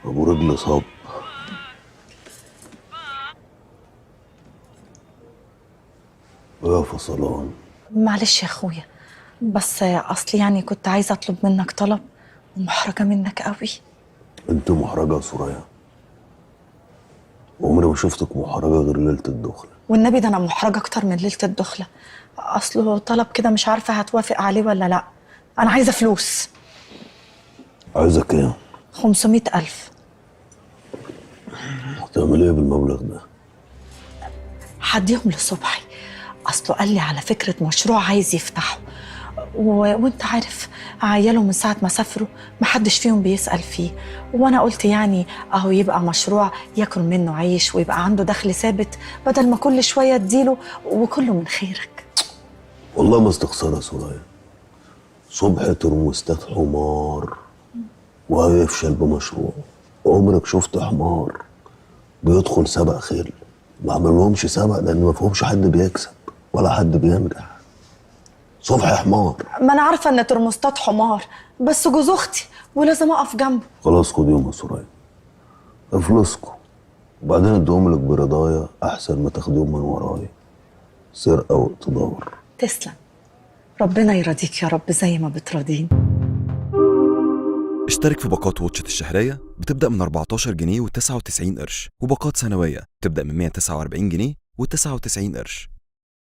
ابو رجل صاب. يا فصلان. معلش يا اخويا، بس اصلي يعني كنت عايزه اطلب منك طلب ومحرجه منك قوي. انت محرجه يا سوريا؟ عمري ما شفتك محرجه غير ليله الدخله. والنبي ده انا محرجه اكتر من ليله الدخله. اصله طلب كده مش عارفه هتوافق عليه ولا لا. انا عايزه فلوس. عايزه كام؟ 500,000. هتعمل ايه بالمبلغ ده؟ هديهم لصبحي. اصله قال لي على فكره مشروع عايز يفتحه، وانت عارف عياله من ساعه ما سافروا محدش فيهم بيسأل فيه، وانا قلت يعني اهو يبقى مشروع ياكل منه عيش ويبقى عنده دخل ثابت بدل ما كل شويه اديله، وكله من خيرك. والله ما استخسرها سوريا. صبح ترمستات حمار وهيفشل بمشروع. عمرك شفت حمار بيدخل سبق خيل؟ ما عملهمش سبق لان ما فيهمش حد بيكسب ولا حد بينجح. صبح حمار. ما انا عارفه ان ترمستات حمار، بس جوز اختي ولازم اقف جنبه. خلاص خديهم يا سوريا، فلوسكم، وبعدين اديهم لك برضايا احسن ما تاخديهم من ورايا سرقه واقتدار. تسلم، ربنا يرضيك يا رب زي ما بتراضيني. اشترك في باقات واتشت الشهرية بتبدأ من 14 جنيه و99 قرش، وباقات سنوية بتبدأ من 149 جنيه و99 قرش.